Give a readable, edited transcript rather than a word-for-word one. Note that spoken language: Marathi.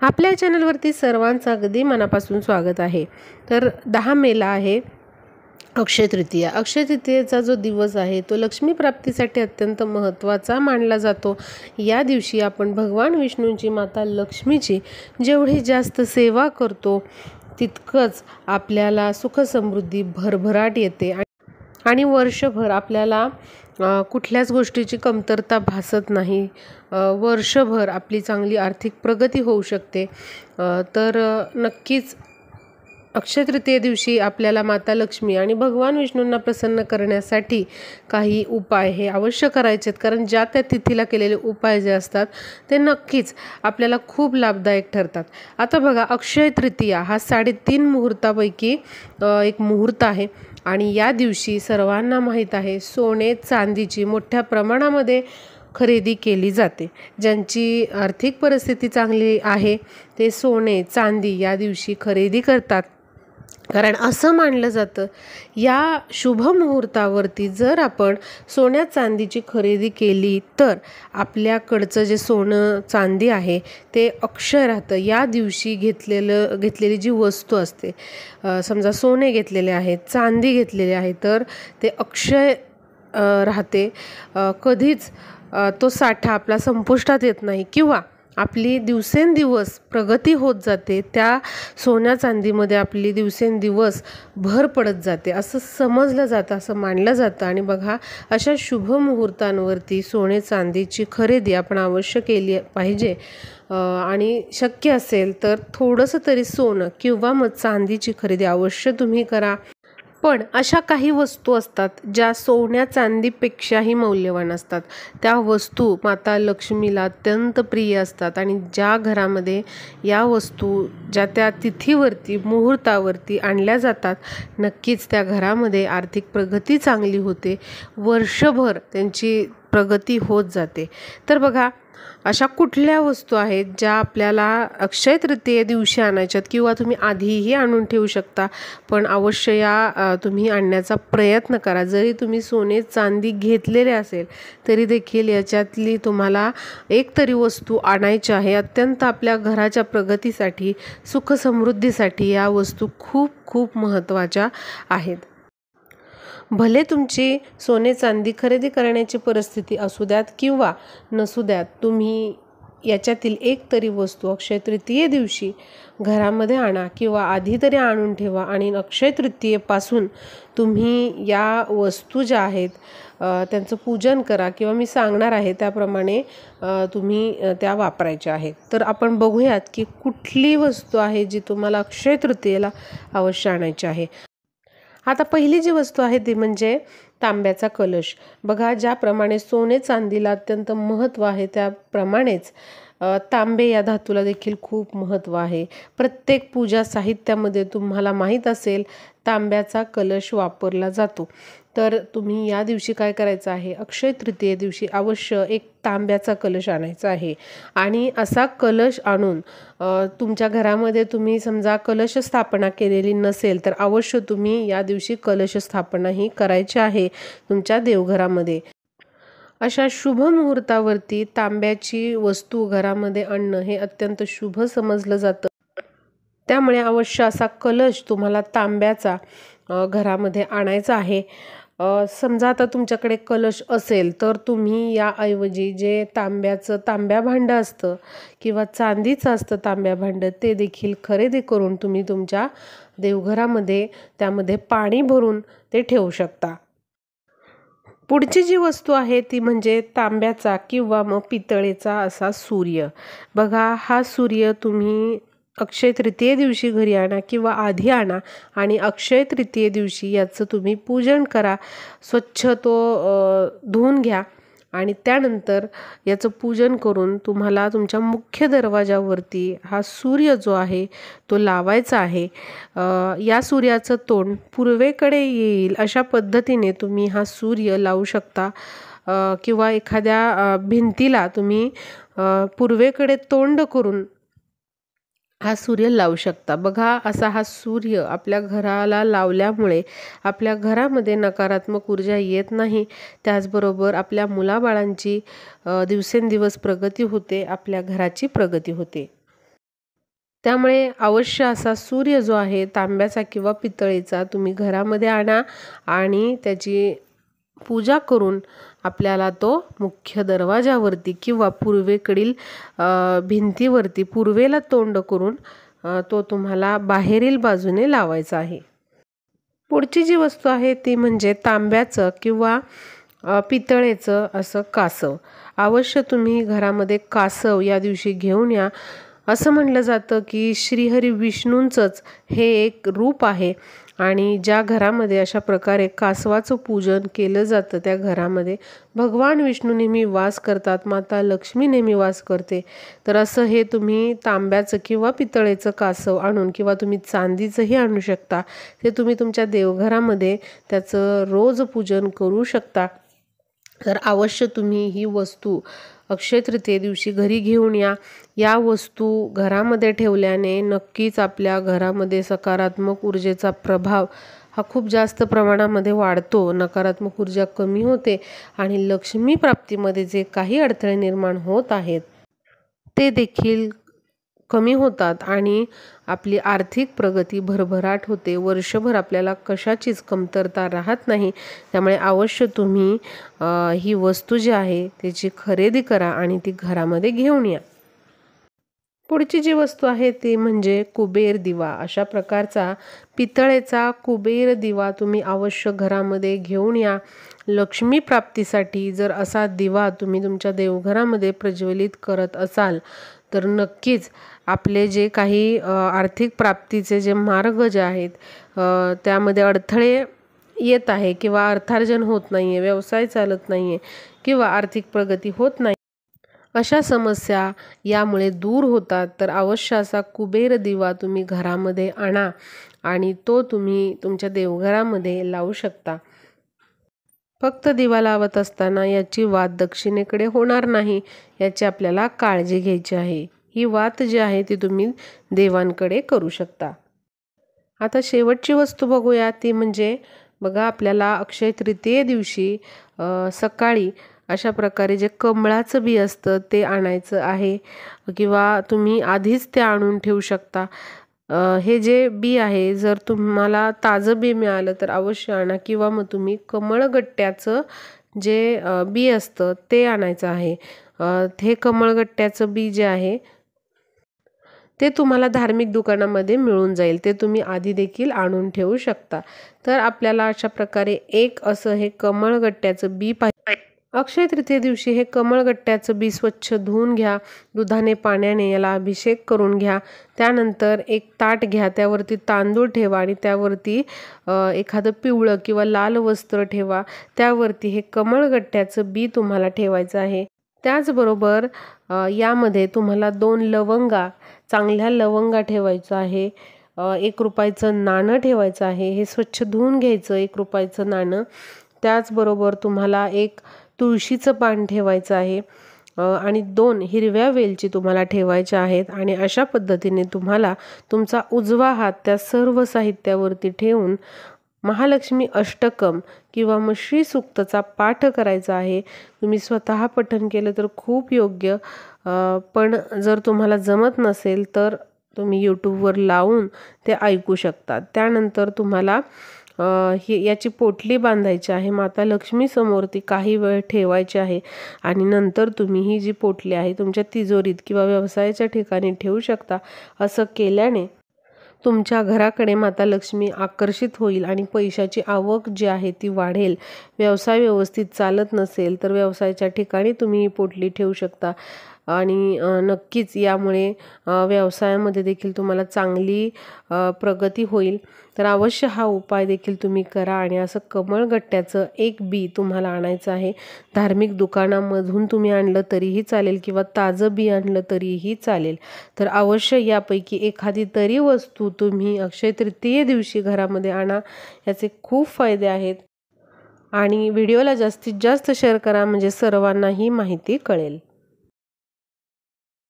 आपल्या चॅनलवरती सर्वांचं अगदी मनापासून स्वागत आहे। तर 10 मेला आहे अक्षय तृतीया। अक्षय तृतीयेचा जो दिवस आहे तो लक्ष्मी प्राप्तीसाठी अत्यंत महत्त्वाचा मानला जातो। या दिवशी आपण भगवान विष्णूंची माता लक्ष्मीची जेवढी जास्त सेवा करतो तितकंच आपल्याला सुख समृद्धी भरभराट येते आणि वर्षभर आपल्याला कुठल्याच गोष्टीची कमतरता भासत नाही। वर्षभर आपली चांगली आर्थिक प्रगती होऊ शकते। तर नक्कीच अक्षय तृतीये दिवशी आपल्याला माता लक्ष्मी आणि भगवान विष्णूंना प्रसन्न करण्यासाठी काही उपाय हे अवश्य करायचे आहेत, कारण ज्या त्या तिथीला केलेले उपाय जे असतात ते नक्कीच आपल्याला खूप लाभदायक ठरतात। आता बघा, अक्षय तृतीया हा 3.5 मुहूर्तापैकी एक मुहूर्त आहे आणि या दिवशी सर्वांना माहीत आहे सोने चांदीची मोठ्या प्रमाणामध्ये खरेदी केली जाते। ज्यांची आर्थिक परिस्थिती चांगली आहे ते सोने चांदी या दिवशी खरेदी करतात, कारण असं मानलं जातं या शुभ मुहूर्तावरती जर आपण सोन्या चांदीची खरेदी केली तर आपल्याकडचं जे सोनं चांदी आहे ते अक्षय राहतं। या दिवशी घेतलेली जी वस्तू असते, समजा सोने घेतलेले आहेत, चांदी घेतलेले आहे, तर ते अक्षय राहते। कधीच तो साठा आपला संपुष्टात येत नाही किंवा आपली दिवसेंदिवस प्रगती होत जाते। त्या सोन्या चांदीमध्ये आपली दिवसेंदिवस भर पडत जाते असं समजलं जातं, असं मानलं जातं। आणि बघा, अशा शुभ मुहूर्तांवरती सोने चांदीची खरेदी आपण अवश्य केली पाहिजे। आणि शक्य असेल तर थोडंसं तरी सोनं किंवा मग चांदीची खरेदी अवश्य तुम्ही करा। पण अशा काही वस्तू असतात ज्या सोन्या चांदीपेक्षाही मौल्यवान असतात। त्या वस्तू माता लक्ष्मीला अत्यंत प्रिय असतात आणि ज्या घरामध्ये या वस्तू ज्या त्या तिथीवरती मुहूर्तावरती आणल्या जातात, नक्कीच त्या घरामध्ये आर्थिक प्रगती चांगली होते, वर्षभर त्यांची प्रगती होत जाते। तर बघा, अशा कुठल्या वस्तू आहेत ज्या आपल्याला अक्षय तृतीये दिवशी आणायच्यात किंवा तुम्ही आधीही आणून ठेवू शकता, पण अवश्य या तुम्ही आणण्याचा प्रयत्न करा। जरी तुम्ही सोने चांदी घेतलेले असेल तरी देखील याच्यातली तुम्हाला एक तरी वस्तू आणायची आहे। अत्यंत आपल्या घराच्या प्रगतीसाठी, सुख समृद्धीसाठी या वस्तू खूप खूप महत्त्वाच्या आहेत। भले तुमची सोने चांदी खरेदी करण्याची परिस्थिती असू द्यात किंवा नसू द्यात, तुम्ही याच्यातील एक तरी वस्तू अक्षय तृतीये दिवशी घरामध्ये आणा किंवा आधी तरी आणून ठेवा आणि अक्षय तृतीयेपासून तुम्ही या वस्तू ज्या आहेत त्यांचं पूजन करा किंवा मी सांगणार आहे त्याप्रमाणे तुम्ही त्या वापरायच्या आहेत। तर आपण बघूयात की कुठली वस्तू आहे जी तुम्हाला अक्षय तृतीयेला अवश्य आणायची आहे। आता पहिली जी वस्तू आहे ती म्हणजे तांब्याचा कलश। बघा, ज्याप्रमाणे सोने चांदीला अत्यंत महत्त्व आहे त्याप्रमाणेच तांबे या धातूला देखील खूप महत्त्व आहे। प्रत्येक पूजा साहित्यामध्ये तुम्हाला माहीत असेल तांब्याचा कलश वापरला जातो। तर तुम्ही या दिवशी काय करायचं आहे, अक्षय तृतीये दिवशी अवश्य एक तांब्याचा कलश आणायचा आहे आणि असा कलश आणून तुमच्या घरामध्ये तुम्ही समजा कलश स्थापना केलेली नसेल तर अवश्य तुम्ही या दिवशी कलश स्थापना ही करायची आहे तुमच्या देवघरामध्ये। अशा शुभ मुहूर्तावरती तांब्याची वस्तू घरामध्ये आणणं हे अत्यंत शुभ समजलं जातं। त्यामुळे अवश्य असा कलश तुम्हाला तांब्याचा घरामध्ये आणायचा आहे। समजा आता तुमच्याकडे कलश असेल तर तुम्ही याऐवजी जे तांब्या भांडं असतं किंवा चांदीचं असतं तांब्या भांडं, ते देखील खरेदी करून तुम्ही तुमच्या देवघरामध्ये त्यामध्ये पाणी भरून ते ठेवू शकता। पुढची जी वस्तू आहे ती म्हणजे तांब्याचा किंवा मग पितळेचा असा सूर्य। बघा, हा सूर्य तुम्ही अक्षय तृतीये दिवशी घरी आणा किंवा आधी आणा आणि अक्षय तृतीये दिवशी याचं तुम्ही पूजन करा। स्वच्छ तो धुवून घ्या आणि त्यानंतर याचं पूजन करून तुम्हाला तुमच्या मुख्य दरवाजावरती हा सूर्य जो आहे तो लावायचा आहे। या सूर्याचं तोंड पूर्वेकडे येईल अशा पद्धतीने तुम्ही हा सूर्य लावू शकता किंवा एखाद्या भिंतीला तुम्ही पूर्वेकडे तोंड करून हा सूर्य लावू शकता। बघा, असा हा सूर्य आपल्या घराला लावल्यामुळे आपल्या घरामध्ये नकारात्मक ऊर्जा येत नाही, त्याचबरोबर आपल्या मुलाबाळांची दिवसेंदिवस प्रगती होते, आपल्या घराची प्रगती होते। त्यामुळे अवश्य असा सूर्य जो आहे तांब्याचा किंवा पितळेचा तुम्ही घरामध्ये आणा आणि त्याची पूजा करून आपल्याला तो मुख्य दरवाजावरती किंवा पूर्वेकडील भिंतीवरती पूर्वेला तोंड करून तो तुम्हाला बाहेरील बाजूने लावायचा आहे. पुढची जी वस्तू आहे ती म्हणजे तांब्याचं किंवा पितळेचं असं कासव. अवश्य तुम्ही घरामध्ये कासव या दिवशी घेऊन या. असं म्हटलं जातं की श्रीहरी विष्णूंचंच हे एक रूप आहे आणि ज्या घरामध्ये अशा प्रकारे कासवाचं पूजन केलं जातं त्या घरामध्ये भगवान विष्णू नेहमी वास करतात, माता लक्ष्मी नेहमी वास करते. तर असं हे तुम्ही तांब्याचं किंवा पितळेचं कासव आणून किंवा तुम्ही चांदीचंही आणू शकता. ते तुम्ही तुमच्या देवघरामध्ये त्याचं रोज पूजन करू शकता. तर अवश्य तुम्ही ही वस्तू अक्षय तृतीये दिवशी घरी घेऊन या. या वस्तू घरामध्ये ठेवल्याने नक्कीच आपल्या घरामध्ये सकारात्मक ऊर्जेचा प्रभाव हा खूप जास्त प्रमाणामध्ये वाढतो, नकारात्मक ऊर्जा कमी होते आणि लक्ष्मी प्राप्तीमध्ये जे काही अडथळे निर्माण होत आहेत ते देखील कमी होतात आणि आपली आर्थिक प्रगती भरभराट होते. वर्षभर आपल्याला कशाचीच कमतरता राहत नाही. त्यामुळे अवश्य तुम्ही ही वस्तू जी आहे त्याची खरेदी करा आणि ती घरामध्ये घेऊन या. पुढची जी वस्तू आहे ती म्हणजे कुबेर दिवा. अशा प्रकारचा पितळेचा कुबेर दिवा तुम्ही अवश्य घरामध्ये घेऊन या. लक्ष्मी प्राप्तीसाठी जर असा दिवा तुम्ही तुमच्या देवघरामध्ये प्रज्वलित करत असाल तर नक्कीच आपले जे काही आर्थिक प्राप्तीचे जे मार्ग जे आहेत त्यामध्ये अडथळे येत आहे किंवा अर्थार्जन होत नाही आहे, व्यवसाय चालत नाही आहे किंवा आर्थिक प्रगती होत नाही, अशा समस्या यामुळे दूर होतात. तर अवश्य असा कुबेर दिवा तुम्ही घरामध्ये आणा आणि तो तुम्ही तुमच्या देवघरामध्ये लावू शकता. फक्त दिवा लावत असताना याची वात दक्षिणेकडे होणार नाही याची आपल्याला काळजी घ्यायची आहे. ही वात जी आहे ती तुम्ही देवांकडे करू शकता. आता शेवटची वस्तू बघूया ती म्हणजे बघा आपल्याला अक्षय तृतीये दिवशी सकाळी अशा प्रकारे जे कमळाचं बी असतं ते आणायचं आहे किंवा तुम्ही आधीच ते आणून ठेवू शकता. हे जे बी आहे जर तुम्हाला ताजं बी मिळालं तर अवश्य आणा किंवा मग तुम्ही कमळगट्ट्याचं जे बी असतं ते आणायचं आहे. हे कमळगट्ट्याचं बी जे आहे ते तुम्हाला धार्मिक दुकानामध्ये मिळून जाईल. ते तुम्ही आधी देखील आणून ठेवू शकता. तर आपल्याला अशा प्रकारे एक असं हे कमळगट्ट्याचं बी पाहिजे. अक्षय तृतीये दिवशी हे कमळगट्ट्याचं बी स्वच्छ धुवून घ्या. दुधाने पाण्याने याला अभिषेक करून घ्या. त्यानंतर एक ताट घ्या, त्यावरती तांदूळ ठेवा आणि त्यावरती एखादं पिवळं किंवा लाल वस्त्र ठेवा. त्यावरती हे कमळगट्ट्याचं बी तुम्हाला ठेवायचं आहे. त्याचबरोबर यामध्ये तुम्हाला 2 लवंगा, चांगल्या लवंगा ठेवायचं आहे. 1 रुपयाचं नाणं ठेवायचं आहे. हे स्वच्छ धुवून घ्यायचं 1 रुपयाचं नाणं. त्याचबरोबर तुम्हाला 1 तुळशीचं पान ठेवायचं आहे आणि 2 हिरव्या वेलची तुम्हाला ठेवायच्या आहेत. आणि अशा पद्धतीने तुम्हाला तुमचा उजवा हात त्या सर्व साहित्यावरती ठेवून महालक्ष्मी अष्टकम किंवा मग श्री सूक्तचा पाठ करायचा आहे. तुम्ही स्वतः पठण केलं तर खूप योग्य, पण जर तुम्हाला जमत नसेल तर तुम्ही यूट्यूबवर लावून ते ऐकू शकता. त्यानंतर तुम्हाला याची पोटली बांधायची आहे. माता लक्ष्मी समोर ती काही वेळ ठेवायची आहे आणि नंतर तुम्ही ही जी पोटली आहे तुमच्या तिजोरीत किंवा व्यवसायाच्या ठिकाणी ठेवू शकता. असं केल्याने तुमच्या घराकडे माता लक्ष्मी आकर्षित होईल आणि पैशाची आवक जी आहे ती वाढेल. व्यवसाय व्यवस्थित चालत नसेल तर व्यवसायाच्या ठिकाणी तुम्ही ही पोटली ठेवू शकता आणि नक्कीच यामुळे व्यवसायामध्ये देखील तुम्हाला चांगली प्रगती होईल. तर अवश्य हा उपाय देखील तुम्ही करा. आणि असं कमळगट्ट्याचं 1 बी तुम्हाला आणायचं आहे. धार्मिक दुकानामधून तुम्ही आणलं तरीही चालेल किंवा ताजं बी आणलं तरीही चालेल. तर अवश्य यापैकी एखादी तरी वस्तू तुम्ही अक्षय तृतीये दिवशी घरामध्ये आणा. याचे खूप फायदे आहेत आणि व्हिडिओला जास्तीत जास्त शेअर करा म्हणजे सर्वांना ही माहिती कळेल.